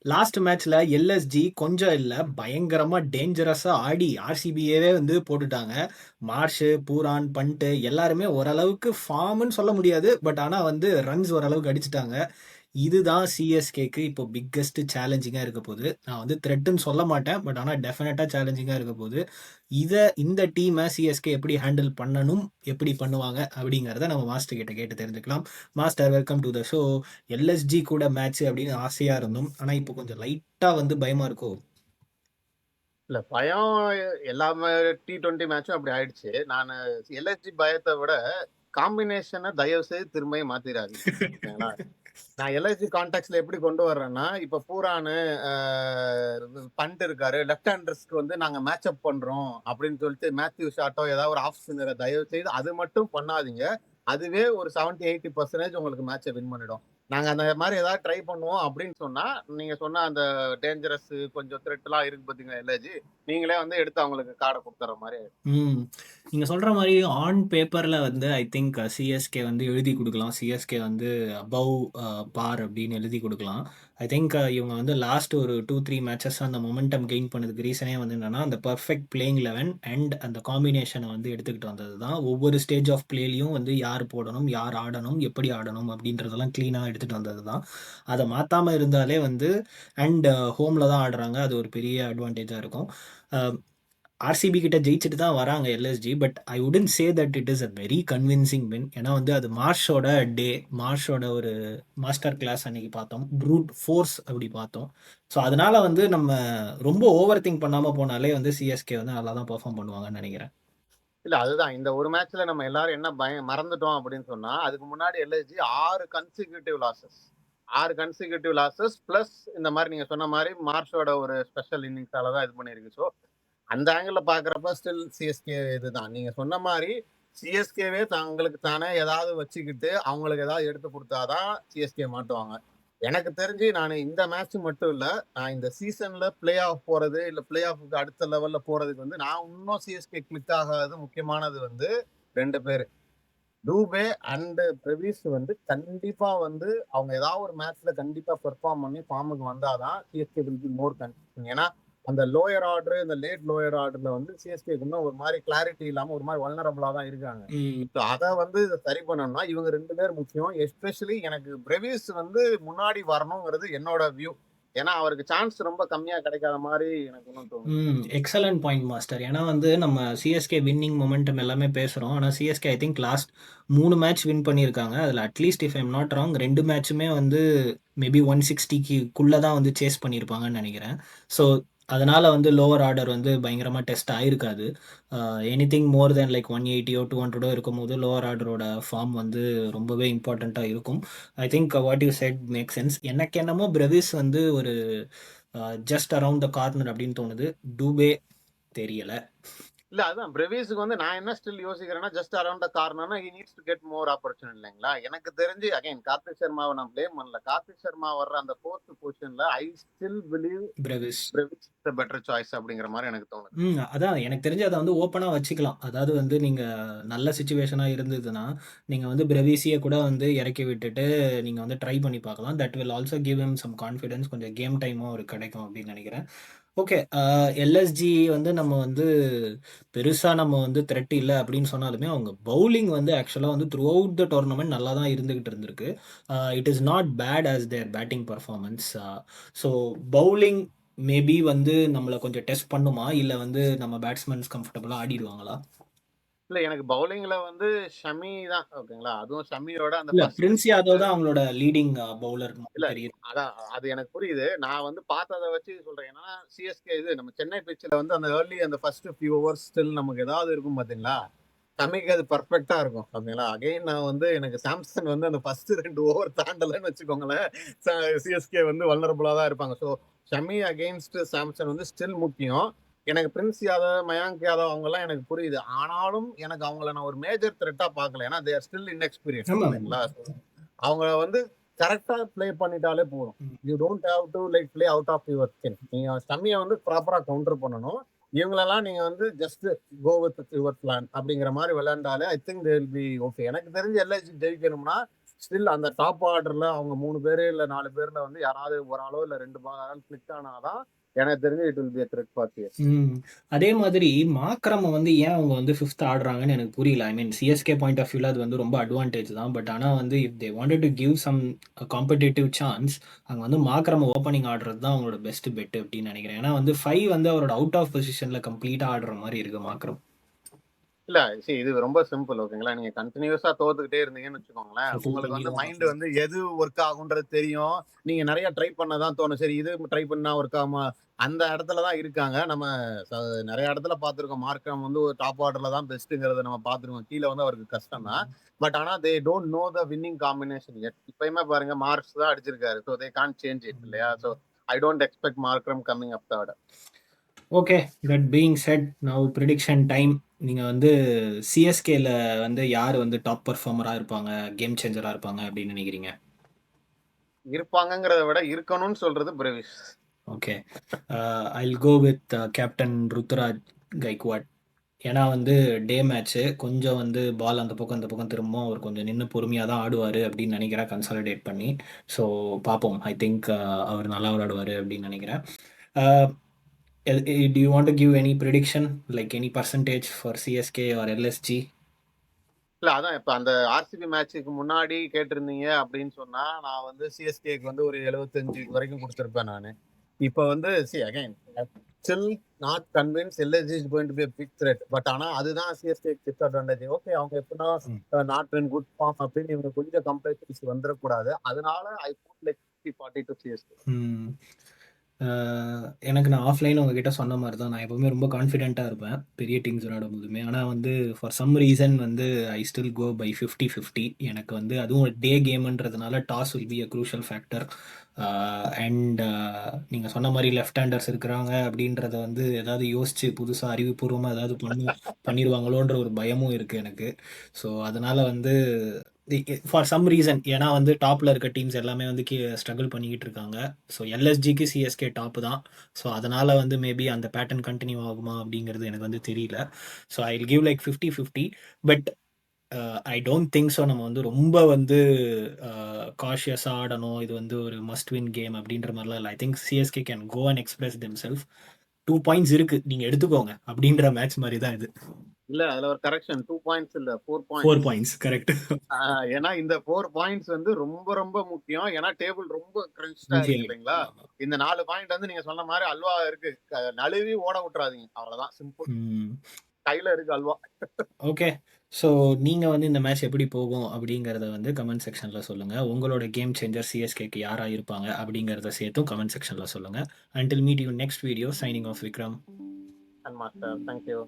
Last மேட்ச்ல LSG கொஞ்சம் இல்ல பயங்கரமா டேஞ்சரஸா ஆடி ஆர்சிபியவே வந்து போட்டுட்டாங்க. மார்ஷ், பூரான், பண்ட் எல்லாருமே ஓரளவுக்கு ஃபார்ம்னு சொல்ல முடியாது. பட் ஆனா வந்து ரன்ஸ் ஓரளவுக்கு அடிச்சுட்டாங்க. இதுதான் சிஎஸ்கேக்கு இப்போ பிக்கெஸ்ட் சேலஞ்சிங்கா இருக்க போகுது. நான் வந்து த்ரெட்னு சொல்ல மாட்டேன். பட் ஆனா டெஃபினட்டா சேலஞ்சிங்கா இருக்க போகுது. இந்த டீமை சிஎஸ்கே எப்படி ஹேண்டில் பண்ணணும், எப்படி பண்ணுவாங்க அப்படிங்கிறத நம்ம மாஸ்டர் கிட்ட கேட்டு தெரிஞ்சுக்கலாம். Master, welcome to the show. LSG கூட மேட்ச் அப்படின்னு ஆசையா இருந்தோம். ஆனா இப்போ கொஞ்சம் லைட்டா வந்து பயமா இருக்கோ? இல்ல பயம். எல்லா T20 மேட்சும் அப்படி ஆயிடுச்சு. நான் எல்எஸ்ஜி பயத்தை விட காம்பினேஷனை தயவு செய்து திரும்பியும் மாத்திராது. ஓகேங்களா? நான் எல்ஐசி கான்டாக்ட்ல எப்படி கொண்டு வர்றேன்னா, இப்ப பூரானு பண்ட் இருக்காரு, லெஃப்ட் ஹேண்டர்ஸ்க்கு வந்து நாங்க மேட்ச் அப் பண்றோம் அப்படின்னு சொல்லிட்டு மேத்யூ ஷாட்டோ ஏதாவது ஒரு ஆஃப் ஸ்பின்னரை தயவு செய்து அது மட்டும் பண்ணாதீங்க. அதுவே ஒரு 70-80% உங்களுக்கு மேட்சை வின் பண்ணிடும். நாங்க அந்த மாதிரி ஏதாவது ட்ரை பண்ணுவோம் அப்படின்னு சொன்னா, நீங்க சொன்ன அந்த டேஞ்சரஸ் கொஞ்சம் த்ரெட் எல்லாம் இருக்கு பாத்தீங்களா எல்ஐஜி, நீங்களே வந்து எடுத்து அவங்களுக்கு கார்டை கொடுத்துற மாதிரி. நீங்க சொல்ற மாதிரி ஆன் பேப்பர்ல வந்து ஐ திங்க் சிஎஸ்கே வந்து எழுதி கொடுக்கலாம். சிஎஸ்கே வந்து அபவ் பார் அப்படின்னு எழுதி கொடுக்கலாம். ஐ திங்க் இவங்க வந்து லாஸ்ட் ஒரு 2-3 மேட்சஸ் அந்த மொமெண்டம் கெயின் பண்ணதுக்கு ரீசனே வந்து என்னன்னா அந்த பர்ஃபெக்ட் பிளேயிங் 11 அண்ட் அந்த காம்பினேஷனை வந்து எடுத்துக்கிட்டு வந்தது தான். ஒவ்வொரு ஸ்டேஜ் ஆஃப் பிளேலையும் வந்து யார் போடணும், யார் ஆடணும், எப்படி ஆடணும் அப்படின்றதெல்லாம் கிளீனாக எடுத்துகிட்டு வந்தது தான். அதை மாற்றாமல் இருந்தாலே வந்து அண்ட் ஹோமில் தான் ஆடுறாங்க, அது ஒரு பெரிய அட்வான்டேஜாக இருக்கும். ஆர்சிபி கிட்ட ஜெயிச்சுட்டு தான் வராங்க எல்எஸ்ஜி. பட் ஐ உடன் say that it is a very convincing win. ஏன்னா வந்து அது மார்ஷோட டே, மார்ஷோட ஒரு மாஸ்டர் கிளாஸ் அன்னைக்கு பார்த்தோம், ப்ரூட் ஃபோர்ஸ் அப்படி பார்த்தோம். ஸோ அதனால வந்து நம்ம ரொம்ப ஓவர் திங்க் பண்ணாமல் போனாலே வந்து சிஎஸ்கே வந்து நல்லா தான் பெர்ஃபார்ம் பண்ணுவாங்கன்னு நினைக்கிறேன். இல்ல அதுதான் இந்த ஒரு மேட்ச்ல நம்ம எல்லாரும் என்ன மறந்துட்டோம் அப்படின்னு சொன்னா, அதுக்கு முன்னாடி எல்எஸ்ஜி 6 கன்சிக்யூட்டிவ் லாசஸ் பிளஸ் இந்த மாதிரி நீங்க சொன்ன மாதிரி மார்ஷோட ஒரு ஸ்பெஷல் இன்னிங்ஸால தான் இது பண்ணிருக்கு. ஸோ அந்த ஆங்கிள் பாக்குறப்ப ஸ்டில் சிஎஸ்கே இதுதான். நீங்க சொன்ன மாதிரி சிஎஸ்கேவே தங்களுக்கு தானே ஏதாவது வச்சுக்கிட்டு அவங்களுக்கு ஏதாவது எடுத்து கொடுத்தாதான் சிஎஸ்கே மாட்டுவாங்க. எனக்கு தெரிஞ்சு நான் இந்த மேட்ச் மட்டும் இல்ல, நான் இந்த சீசன்ல பிளே ஆஃப் போறது இல்ல பிளே ஆஃப்க்கு அடுத்த லெவல்ல போறதுக்கு வந்து நான் இன்னும் சிஎஸ்கே கிளிக் ஆகாது முக்கியமானது வந்து 2 பேர், டூபே அண்ட் பிரவீஸ் வந்து கண்டிப்பா வந்து அவங்க ஏதாவது ஒரு மேட்ச்ல கண்டிப்பா பெர்ஃபார்ம் பண்ணி ஃபார்முக்கு வந்தாதான் CSK will be more consistent. ஏன்னா அந்த லோயர் ஆர்டர், இந்த லேட் லோயர் ஆர்டர்ல வந்து சிஎஸ்கே இன்னும் ஒரு மாதிரி கிளாரிட்டி இல்லாம ஒரு மாதிரி வல்னரபிளா தான் இருக்காங்க. அதை வந்து சரி பண்ணணும்னா இவங்க 2 பேர் முக்கியம். எஸ்பெஷலி எனக்கு பிரவீஸ் வந்து முன்னாடி வரணுங்கிறது என்னோட வியூ. ஏன்னா அவருக்கு சான்ஸ் ரொம்ப கம்மியா கிடைக்காத மாதிரி எனக்கு இன்னும் தோணும். Excellent point master. ஏன்னா வந்து நம்ம சிஎஸ்கே வின்னிங் மொமெண்டம் எல்லாமே பேசுகிறோம். ஆனால் CSK I think last 3 match win பண்ணியிருக்காங்க. அதில் at least if I'm not wrong 2 மேட்சுமே வந்து மேபி 160க்குள்ளே தான் வந்து சேஸ் பண்ணியிருப்பாங்கன்னு நினைக்கிறேன். ஸோ அதனால் வந்து லோவர் ஆர்டர் வந்து பயங்கரமாக டெஸ்ட் ஆயிருக்காது. எனிதிங் மோர் தென் லைக் 180 200 இருக்கும் போது லோவர் ஆர்டரோட ஃபார்ம் வந்து ரொம்பவே இம்பார்ட்டண்ட்டாக இருக்கும். I think what you said make sense. எனக்கு என்னமோ பிரவிஸ் வந்து ஒரு ஜஸ்ட் அரவுண்ட் த கார்னர் அப்படின்னு தோணுது. டூபே தெரியல. இல்ல அதுதான் பிரவீஸுக்கு வந்து நான் என்ன ஸ்டில் யோசிக்கிறேன்னா ஜஸ்ட் அரௌண்ட் த கார்னர்னா he needs to get more opportunity இல்லைங்களா. எனக்கு தெரிஞ்சு அகைன் கார்த்திக் சர்மாவை நான் பிளேம் பண்ணல. கார்த்திக் சர்மா வர்ற அந்த 4th பொசிஷன்ல I still believe Brevis better choice அப்படிங்கிற மாதிரி எனக்கு தோணுது. அதான் எனக்கு தெரிஞ்சு அதை வந்து ஓப்பனா வச்சுக்கலாம். அதாவது வந்து நீங்க நல்ல சுச்சுவேஷனா இருந்ததுன்னா நீங்க வந்து பிரவிசியை கூட வந்து இறக்கி விட்டுட்டு நீங்க வந்து ட்ரை பண்ணி பார்க்கலாம். That will also give him some confidence. கொஞ்சம் கேம் டைமும் ஒரு கிடைக்கும் அப்படின்னு நினைக்கிறேன். ஓகே, எல்எஸ்ஜி வந்து நம்ம வந்து பெருசாக நம்ம வந்து த்ரெட் இல்லை அப்படின்னு சொன்னாலுமே அவங்க பவுலிங் வந்து ஆக்சுவலாக வந்து த்ரூ அவுட் த டோர்னமெண்ட் நல்லா தான் இருந்துகிட்டு இருந்திருக்கு. It is not bad as their batting performance. So bowling maybe வந்து நம்மளை கொஞ்சம் டெஸ்ட் பண்ணுமா, இல்லை வந்து நம்ம பேட்ஸ்மேன்ஸ் கம்ஃபர்டபுளாக ஆடிடுவாங்களா? இல்ல எனக்கு பவுலிங்ல வந்து ஷமி தான் ஓகேங்களா. அதுவும் ஷமியோட அந்த இல்ல பிரின்ஸ் யாதவ் தான் அவங்களோட லீடிங் பவுலர் இல்ல தெரியுது. அதான் அது எனக்கு புரியுது. நான் வந்து பார்த்ததை வச்சு சொல்றேன். ஏன்னா சிஎஸ்கே இது நம்ம சென்னை பிச்சில் வந்து அந்த ஏர்லி அந்த ஃபர்ஸ்ட் ஃபியூ ஓவர்ஸ் ஸ்டில் நமக்கு ஏதாவது இருக்கும் பாத்தீங்களா, ஷமிக்கு அது பர்ஃபெக்டா இருக்கும். ஓகேங்களா. அகைன் நான் வந்து எனக்கு சாம்சன் வந்து அந்த ஃபர்ஸ்ட் 2 ஓவர் தாண்டலன்னு வச்சுக்கோங்களேன், சிஎஸ்கே வந்து வல்னரபுளா தான் இருப்பாங்க. ஸோ ஷமி அகெயின்ஸ்ட் சாம்சன் வந்து ஸ்டில் முக்கியம். எனக்கு பிரின்ஸ் யாதவ், மயாங்க் யாதவ் அவங்க எல்லாம் எனக்கு புரியுது. ஆனாலும் எனக்கு அவங்கள நான் ஒரு மேஜர் த்ரெட்டா பார்க்கல. ஏன்னா தே ஆர் ஸ்டில் இன்எக்ஸ்பீரியன்ஸ் இல்லைங்களா. அவங்க வந்து கரெக்டா பிளே பண்ணிட்டாலே போதும். You don't have to like play out of your skin. நீங்க ஸ்டம்மியை வந்து ப்ராப்பரா கவுண்டர் பண்ணணும். இவங்களெல்லாம் நீங்க வந்து just go with your plan அப்படிங்கிற மாதிரி விளையாண்டாலே I think they will be okay. எனக்கு தெரிஞ்சு எல்ஐசி ஜெயிக்கணும்னா ஸ்டில் அந்த டாப் ஆர்டர்ல அவங்க 3 பேரு இல்ல 4 பேர்ல வந்து யாராவது ஒரு ஆளோ இல்ல 2 ஆள் கிளிக் ஆனாதான் எனக்கு தெரிஞ்சு it will be a threat for CSK. அதே மாதிரி மாக்ரம வந்து ஏன் அவங்க வந்து 5th ஆடுறாங்கன்னு எனக்கு புரியல. I mean CSK point of வியூல அது வந்து ரொம்ப அட்வான்டேஜ் தான். பட் ஆனா வந்து if they wanted to give some competitive chance, அங்க வந்து மாக்ரம ஓப்பனிங் ஆடுறது தான் அவங்களோட பெஸ்ட் பெட் அப்படின்னு நினைக்கிறேன். ஏன்னா வந்து 5 வந்து அவரோட அவுட் ஆஃப் பொசிஷன்ல கம்ப்ளீட்டா ஆடுற மாதிரி இருக்கு மாக்ரம். இல்ல இது ரொம்ப சிம்பிள் ஓகேங்களா. நீங்க கண்டினியூஸா தோத்துக்கிட்டே இருந்தீங்கன்னு வச்சுக்கோங்களேன், ஷஃபில் உங்களுக்கு வந்து பண்ணிடுவாங்க. மைண்ட் வந்து எது ஒர்க் ஆகுன்றது தெரியும். நீங்க நிறைய ட்ரை பண்ணதான் தோணும். சரி இது ட்ரை பண்ணா ஒர்க் ஆகுமா? அந்த இடத்துல தான் இருக்காங்க. நம்ம நிறைய இடத்துல பார்த்துருக்கோம். மார்க்கம் வந்து ஒரு டாப் ஆர்டர்ல தான் பெஸ்ட்ங்கிறத நம்ம பார்த்துருக்கோம். கீழே வந்து அவருக்கு கஷ்டம் தான். பட் ஆனா they don't know the winning combination yet. இப்பயுமே பாருங்க மார்க்ஸ் தான் அடிச்சிருக்காரு. So they can't change it இல்லையா? So I don't expect Markram coming up third. Okay, that being said, now prediction time. நீங்க வந்து சிஎஸ்கேல வந்து யார் வந்து டாப் பெர்ஃபார்மரா இருப்பாங்க, கேம் சேஞ்சரா இருப்பாங்க அப்படின்னு நினைக்கிறீங்க? இருப்பாங்கங்கிறத விட இருக்கணும்னு சொல்றது Pravish. Okay, I'll go with captain Ruturaj Gaikwad. ஏன்னா வந்து டே மேட்ச்சு கொஞ்சம் வந்து பால் அந்த பக்கம் இந்த பக்கம் திரும்பவும் அவர் கொஞ்சம் நின்று பொறுமையாக தான் ஆடுவார் அப்படின்னு நினைக்கிறேன், கன்சாலிடேட் பண்ணி. ஸோ பார்ப்போம். ஐ திங்க் அவர் நல்லா விளையாடுவார் அப்படின்னு நினைக்கிறேன். Do you want to give any prediction, like any percentage for CSK or LSG? இல்ல அதான் இப்ப அந்த ஆர்சிபி மேட்சுக்கு முன்னாடி கேட்டிருந்தீங்க அப்படின்னு சொன்னா நான் வந்து சிஎஸ்கேக்கு வந்து ஒரு 75 வரைக்கும் கொடுத்திருப்பேன் நானு. இப்ப வந்து again still not convince LSG is going to be a big threat. But ஆனா அதுதான் சிஎஸ்கே டிஸ்அட்வான்டேஜ். ஓகே அவங்க எப்படின்னா நாட் இன் குட் ஃபார்ம் அப்படின்னு இவங்க கொஞ்சம் கம்ப்ளைண்ட்ஸ் வந்துடக்கூடாது. அதனால I put like 60-40 to CSK. எனக்கு நான் ஆஃப்லைன் உங்ககிட்ட சொன்ன மாதிரி தான், நான் எப்போவுமே ரொம்ப கான்ஃபிடென்ட்டாக இருப்பேன் பெரிய டீம்ஸ் விளையாடும் போதுமே. ஆனால் வந்து ஃபார் சம் ரீசன் வந்து ஐ ஸ்டில் கோ பை 50-50. எனக்கு வந்து அதுவும் டே கேம்ன்றதுனால toss will be a crucial factor. And நீங்கள் சொன்ன மாதிரி லெஃப்ட் ஹேண்டர்ஸ் இருக்கிறாங்க அப்படின்றத வந்து ஏதாவது யோசித்து புதுசாக அறிவுபூர்வமாக ஏதாவது பண்ணிடுவாங்களோன்ற ஒரு பயமும் இருக்குது எனக்கு. ஸோ அதனால் வந்து ஃபார் சம் ரீசன், ஏன்னா வந்து டாப்பில் இருக்க டீம்ஸ் எல்லாமே வந்து ஸ்ட்ரகிள் பண்ணிக்கிட்டு இருக்காங்க. ஸோ எல்எஸ்ஜிக்கு சிஎஸ்கே டாப்பு தான். ஸோ அதனால் வந்து மேபி அந்த பேட்டர்ன் கண்டினியூ ஆகுமா அப்படிங்கிறது எனக்கு வந்து தெரியல. So I will give like 50-50. But I don't think so நம்ம வந்து ரொம்ப வந்து காஷியஸாக ஆடணும், இது வந்து ஒரு மஸ்ட் வின் கேம் அப்படின்ற மாதிரிலாம் இல்லை. I think CSK can go and express them self. 2 points இருக்கு, நீங்க எடுத்துக்கோங்க அப்படின்ற மேட்ச் மாதிரி தான் இது. இல்ல அதுல ஒரு கரெக்ஷன், 2 பாயிண்ட்ஸ் இல்ல 4 4 பாயிண்ட்ஸ் கரெக்ட். ஏன்னா இந்த 4 பாயிண்ட்ஸ் வந்து ரொம்ப ரொம்ப முக்கியம். ஏன்னா டேபிள் ரொம்ப கிரன்ச்டா இருக்கு இல்லைங்களா? இந்த 4 பாயிண்ட் வந்து நீங்க சொன்ன மாதிரி அல்வா இருக்கு, நழுவி ஓட விட்டுறாதீங்க, அவ்வளவுதான் சிம்பிள். கையில இருக்கு அல்வா. ஓகே, ஸோ நீங்கள் வந்து இந்த மேட்ச் எப்படி போகும் அப்படிங்கிறத வந்து கமெண்ட் செக்ஷனில் சொல்லுங்கள். உங்களோட கேம் சேஞ்சர் சிஎஸ்கேக்கு யாராக இருப்பாங்க அப்படிங்கிறத சேர்த்தும் கமெண்ட் செக்ஷனில் சொல்லுங்கள். Until meet you next video, signing off Vikram. And master, thank you.